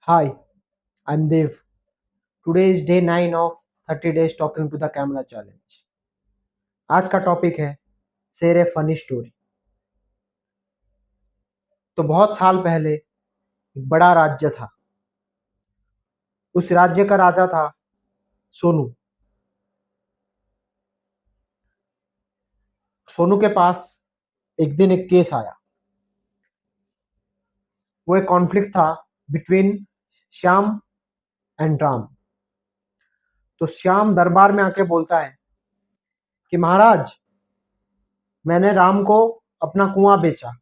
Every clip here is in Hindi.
Hi, I'm Dev. Today is day 9 of 30 days talking to the camera challenge. आज का टॉपिक है शेर ए फनी स्टोरी। तो बहुत साल पहले एक बड़ा राज्य था। उस राज्य का राजा था सोनू। सोनू के पास एक दिन एक केस आया। वो एक कॉन्फ्लिक्ट था बिटवीन श्याम एंड राम। तो श्याम दरबार में आके बोलता है कि महाराज, मैंने राम को अपना कुआं बेचा,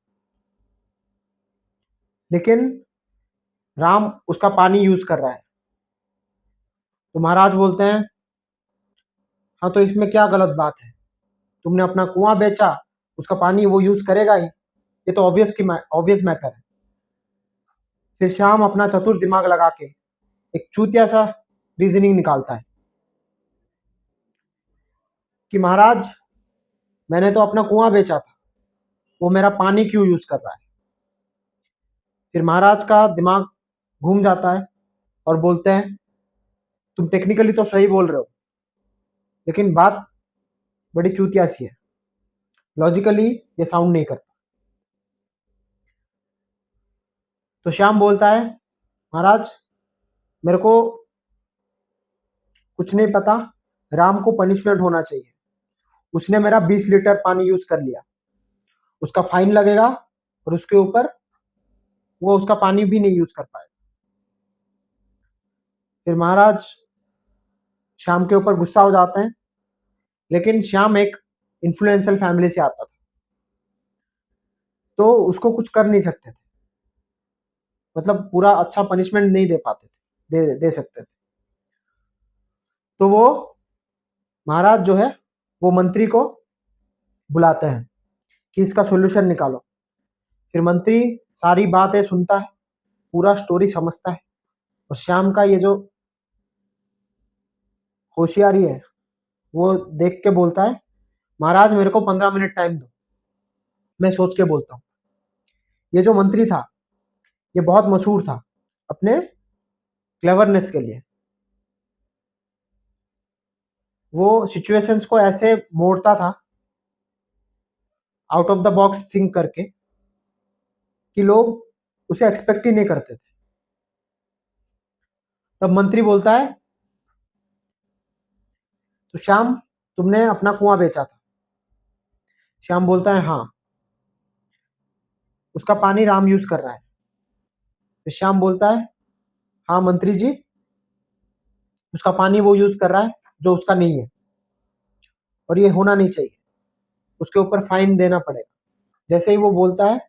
लेकिन राम उसका पानी यूज कर रहा है। तो महाराज बोलते हैं, हाँ तो इसमें क्या गलत बात है? तुमने अपना कुआं बेचा, उसका पानी वो यूज करेगा ही, ये तो ऑब्वियस मैटर है। फिर श्याम अपना चतुर दिमाग लगा के एक चूतिया सा रीजनिंग निकालता है कि महाराज, मैंने तो अपना कुआं बेचा था, वो मेरा पानी क्यों यूज कर रहा है? फिर महाराज का दिमाग घूम जाता है और बोलते हैं, तुम टेक्निकली तो सही बोल रहे हो, लेकिन बात बड़ी चूतिया सी है, लॉजिकली ये साउंड नहीं करता। तो श्याम बोलता है, महाराज, मेरे को कुछ नहीं पता, राम को पनिशमेंट होना चाहिए। उसने मेरा 20 लीटर पानी यूज कर लिया, उसका फाइन लगेगा और उसके ऊपर वो उसका पानी भी नहीं यूज कर पाएगा। फिर महाराज श्याम के ऊपर गुस्सा हो जाते हैं, लेकिन श्याम एक इन्फ्लुएंशियल फैमिली से आता था, तो उसको कुछ कर नहीं सकते थे, मतलब पूरा अच्छा पनिशमेंट नहीं दे पाते थे, दे सकते थे। तो वो महाराज जो है वो मंत्री को बुलाते हैं कि इसका सोल्यूशन निकालो। फिर मंत्री सारी बातें सुनता है, पूरा स्टोरी समझता है, और श्याम का ये जो होशियारी है वो देख के बोलता है, महाराज मेरे को 15 मिनट टाइम दो, मैं सोच के बोलता हूँ। ये जो मंत्री था ये बहुत मशहूर था अपने क्लेवरनेस के लिए। वो सिचुएशंस को ऐसे मोड़ता था out of the box think करके कि लोग उसे एक्सपेक्ट ही नहीं करते थे। तब मंत्री बोलता है, तो श्याम, तुमने अपना कुआं बेचा था? श्याम बोलता है, हाँ। उसका पानी राम यूज कर रहा है। फिर श्याम बोलता है, हाँ मंत्री जी, उसका पानी वो यूज कर रहा है जो उसका नहीं है, और ये होना नहीं चाहिए, उसके ऊपर फाइन देना पड़ेगा। जैसे ही वो बोलता है,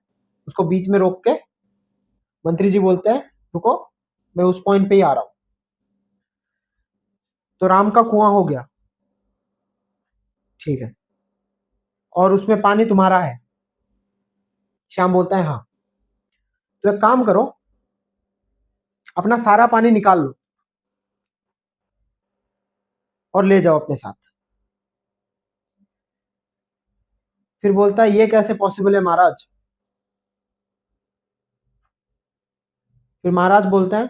उसको बीच में रोक के मंत्री जी बोलते हैं, रुको, मैं उस पॉइंट पे ही आ रहा हूं। तो राम का कुआं हो गया, ठीक है, और उसमें पानी तुम्हारा है। श्याम बोलता है, हाँ। तो एक काम करो, अपना सारा पानी निकाल लो और ले जाओ अपने साथ। फिर बोलता है, ये कैसे पॉसिबल है महाराज? फिर महाराज बोलते हैं,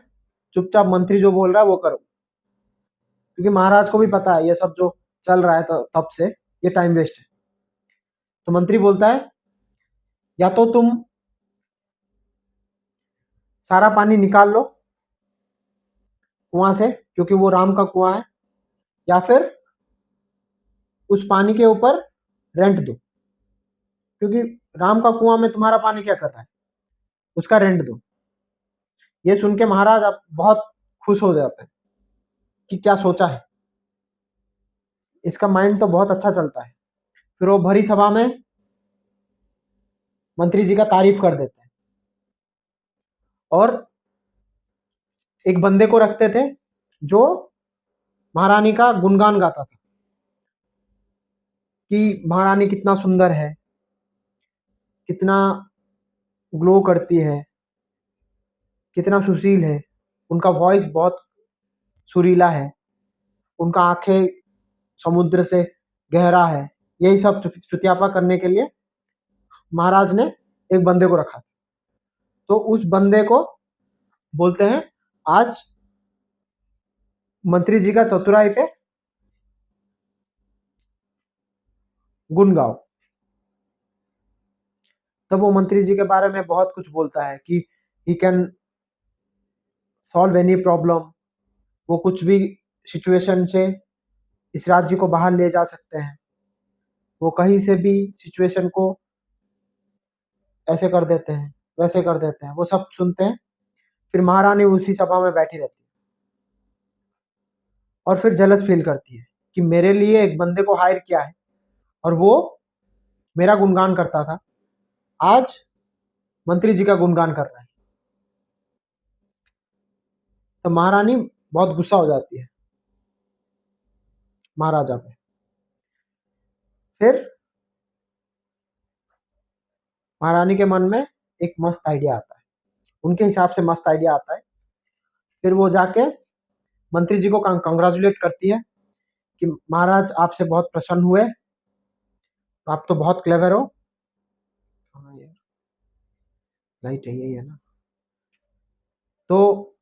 चुपचाप मंत्री जो बोल रहा है वो करो, क्योंकि महाराज को भी पता है ये सब जो चल रहा है तब से ये टाइम वेस्ट है। तो मंत्री बोलता है, या तो तुम सारा पानी निकाल लो कुआं से, क्योंकि वो राम का कुआं है, या फिर उस पानी के ऊपर रेंट दो, क्योंकि राम का कुआं में तुम्हारा पानी क्या कर रहा है, उसका रेंट दो। ये सुन के महाराज आप बहुत खुश हो जाते हैं कि क्या सोचा है, इसका माइंड तो बहुत अच्छा चलता है। फिर वो भरी सभा में मंत्री जी का तारीफ कर देते हैं, और एक बंदे को रखते थे जो महारानी का गुणगान गाता था कि महारानी कितना सुंदर है, कितना ग्लो करती है, कितना सुशील है, उनका वॉइस बहुत सुरीला है, उनका आंखें समुद्र से गहरा है। यही सब चुतियापा करने के लिए महाराज ने एक बंदे को रखा। तो उस बंदे को बोलते हैं आज मंत्री जी का चतुराई पे गुण गाओ। तब वो मंत्री जी के बारे में बहुत कुछ बोलता है कि he can solve any problem, वो कुछ भी सिचुएशन से इस राज्य को बाहर ले जा सकते हैं, वो कहीं से भी सिचुएशन को ऐसे कर देते हैं, वैसे कर देते हैं। वो सब सुनते हैं। फिर महारानी उसी सभा में बैठी रहती है और फिर जलस फील करती है कि मेरे लिए एक बंदे को हायर किया है और वो मेरा गुणगान करता था, आज मंत्री जी का गुणगान कर रहा है। तो महारानी बहुत गुस्सा हो जाती है महाराजा पे। फिर महारानी के मन में एक मस्त आइडिया आता है, उनके हिसाब से मस्त आइडिया आता है। फिर वो जाके मंत्री जी को कंग्रेचुलेट करती है कि महाराज आपसे बहुत प्रसन्न हुए, आप तो बहुत क्लेवर हो। हाँ यार, लाइट है, यही है ना। तो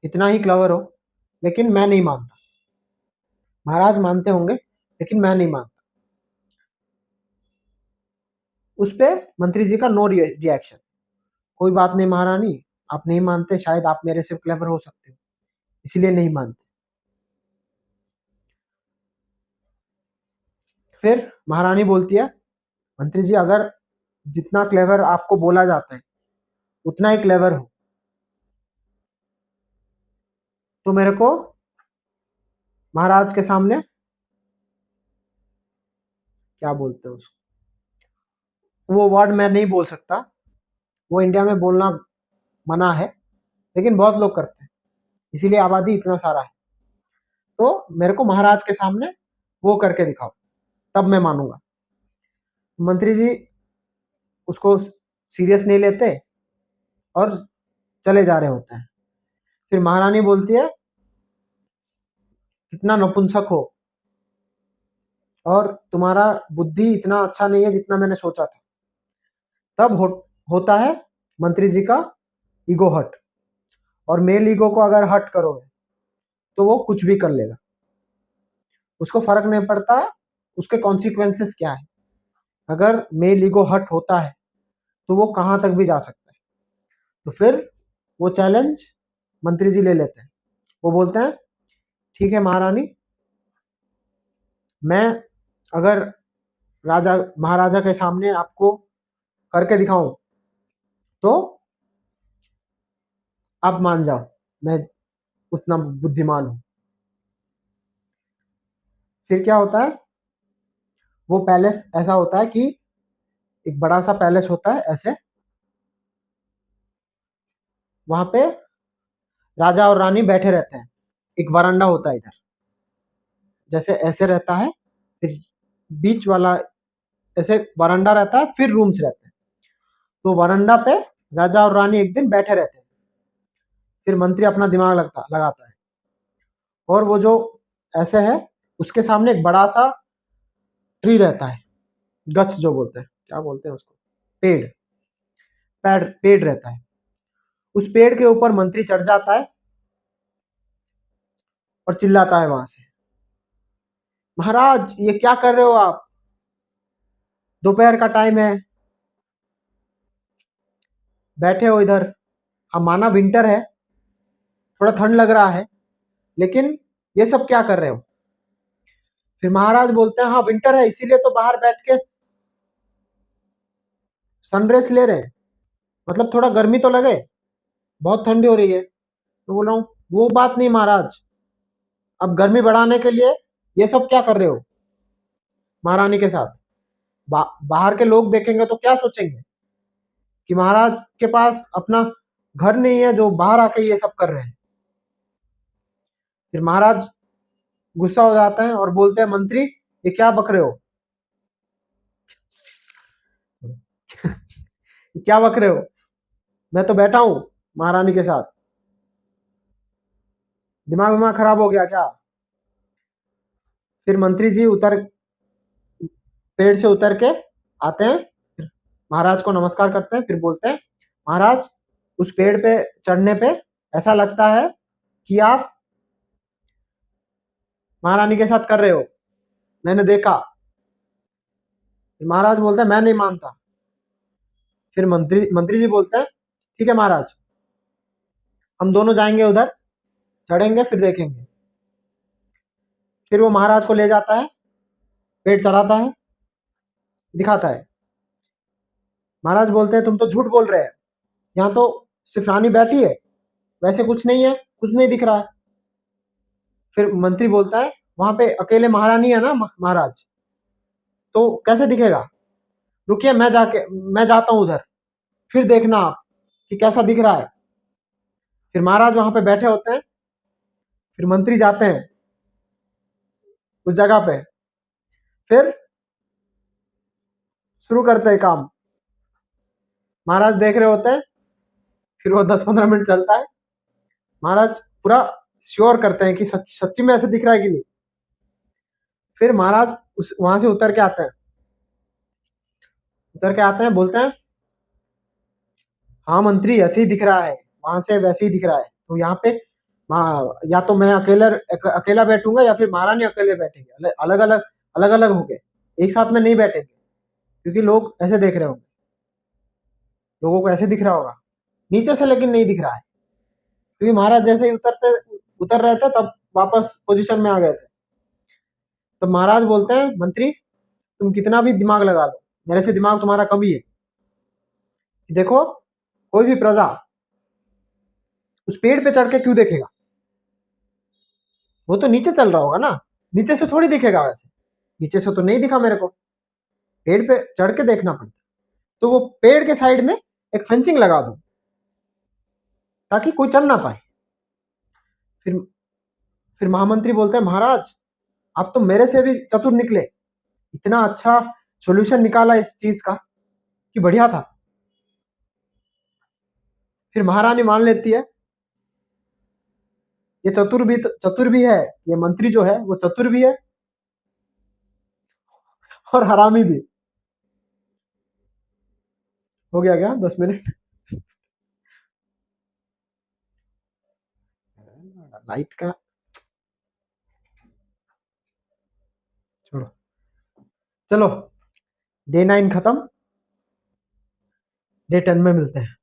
इतना ही क्लेवर हो, लेकिन मैं नहीं मानता। महाराज मानते होंगे लेकिन मैं नहीं मानता। उस पे मंत्री जी का नो रिएक्शन। कोई बात नहीं महारानी, आप नहीं मानते, शायद आप मेरे से क्लेवर हो सकते हो, इसलिए नहीं मानते। फिर महारानी बोलती है, मंत्री जी अगर जितना क्लेवर आपको बोला जाता है उतना ही क्लेवर हो तो मेरे को महाराज के सामने क्या बोलते हैं उसको, वो वर्ड मैं नहीं बोल सकता, वो इंडिया में बोलना मना है, लेकिन बहुत लोग करते हैं, इसीलिए आबादी इतना सारा है। तो मेरे को महाराज के सामने वो करके दिखाओ, तब मैं मानूंगा। मंत्री जी उसको सीरियस नहीं लेते और चले जा रहे होते हैं। फिर महारानी बोलती है, कितना नपुंसक हो और तुम्हारा बुद्धि इतना अच्छा नहीं है जितना मैंने सोचा था। तब होता है मंत्री जी का ईगो हट। और मेल ईगो को अगर हट करोगे तो वो कुछ भी कर लेगा, उसको फर्क नहीं पड़ता उसके कॉन्सिक्वेंसेस क्या है। अगर मेल ईगो हट होता है तो वो कहाँ तक भी जा सकता है। तो फिर वो चैलेंज मंत्री जी ले लेते हैं। वो बोलते हैं, ठीक है महारानी, मैं अगर राजा महाराजा के सामने आपको करके दिखाऊं तो आप मान जाओ मैं उतना बुद्धिमान हूं। फिर क्या होता है, वो पैलेस ऐसा होता है कि एक बड़ा सा पैलेस होता है ऐसे, वहां पे राजा और रानी बैठे रहते हैं। एक वरांडा होता है इधर, जैसे ऐसे रहता है, फिर बीच वाला ऐसे वरांडा रहता है, फिर रूम्स रहते हैं। तो वरांडा पे राजा और रानी एक दिन बैठे रहते हैं। फिर मंत्री अपना दिमाग लगाता है और वो जो ऐसे है उसके सामने एक बड़ा सा ट्री रहता है, गच्छ जो बोलते हैं, क्या बोलते हैं उसको, पेड़, पेड़ रहता है। उस पेड़ के ऊपर मंत्री चढ़ जाता है और चिल्लाता है वहां से, महाराज ये क्या कर रहे हो आप, दोपहर का टाइम है, बैठे हो इधर, हम माना विंटर है, थोड़ा ठंड लग रहा है, लेकिन ये सब क्या कर रहे हो। फिर महाराज बोलते हैं, हाँ विंटर है इसीलिए तो बाहर बैठ के सनरेज ले रहे हैं, मतलब थोड़ा गर्मी तो लगे, बहुत ठंडी हो रही है। तो बोल रहा हूँ, वो बात नहीं महाराज, अब गर्मी बढ़ाने के लिए ये सब क्या कर रहे हो महारानी के साथ। बाहर के लोग देखेंगे तो क्या सोचेंगे कि महाराज के पास अपना घर नहीं है जो बाहर आके ये सब कर रहे हैं। फिर महाराज गुस्सा हो जाते हैं और बोलते हैं, मंत्री ये क्या बक रहे हो, क्या बक रहे हो, मैं तो बैठा हूं महारानी के साथ, दिमाग विमाग खराब हो गया क्या। फिर मंत्री जी उतर पेड़ से उतर के आते हैं, फिर महाराज को नमस्कार करते हैं, फिर बोलते हैं, महाराज उस पेड़ पे चढ़ने पे ऐसा लगता है कि आप महारानी के साथ कर रहे हो, मैंने देखा। महाराज बोलते हैं मैं नहीं मानता। फिर मंत्री जी बोलते हैं ठीक है महाराज, हम दोनों जाएंगे उधर, चढ़ेंगे फिर देखेंगे। फिर वो महाराज को ले जाता है, पेड़ चढ़ाता है, दिखाता है। महाराज बोलते हैं तुम तो झूठ बोल रहे हैं, यहाँ तो सिर्फ रानी बैठी है, वैसे कुछ नहीं है, कुछ नहीं दिख रहा है। फिर मंत्री बोलता है वहां पे अकेले महारानी है ना महाराज, तो कैसे दिखेगा, रुकिए मैं जाता हूँ उधर, फिर देखना आप कि कैसा दिख रहा है। फिर महाराज वहां पे बैठे होते हैं, फिर मंत्री जाते हैं उस जगह पे, फिर शुरू करते हैं काम। महाराज देख रहे होते हैं, फिर वो 10-15 मिनट चलता है। महाराज पूरा श्योर करते हैं कि सच्ची में ऐसे दिख रहा है कि नहीं। फिर महाराज उस वहां से उतर के आते हैं, बोलते हैं हाँ मंत्री ऐसे ही दिख रहा है, वहां से वैसे ही दिख रहा है। तो यहाँ पे या तो मैं अकेला बैठूंगा या फिर महारानी अकेले बैठेंगे, अलग अलग होके, एक साथ में नहीं बैठेंगे, क्योंकि लोग ऐसे देख रहे होंगे, लोगों को ऐसे दिख रहा होगा नीचे से, लेकिन नहीं दिख रहा है, क्योंकि महाराज जैसे ही उतर रहे थे तब वापस पोजीशन में आ गए थे। तब महाराज बोलते हैं मंत्री तुम कितना भी दिमाग लगा लो, मेरे से दिमाग तुम्हारा कम ही है। देखो कोई भी प्रजा उस पेड़ पे चढ़ के क्यों देखेगा, वो तो नीचे चल रहा होगा ना, नीचे से थोड़ी दिखेगा, वैसे नीचे से तो नहीं दिखा मेरे को, पेड़ पे चढ़ के देखना पड़ता। तो वो पेड़ के साइड में एक फेंसिंग लगा दो ताकि कोई चढ़ ना पाए। फिर फिर महामंत्री बोलते हैं महाराज आप तो मेरे से भी चतुर निकले, इतना अच्छा सॉल्यूशन निकाला इस चीज का कि बढ़िया था। फिर महारानी मान लेती है ये चतुर भी है, ये मंत्री जो है वो चतुर भी है और हरामी भी। हो गया क्या 10 मिनट? लाइट का छोड़ो, चलो डे 9 खत्म, डे 10 में मिलते हैं।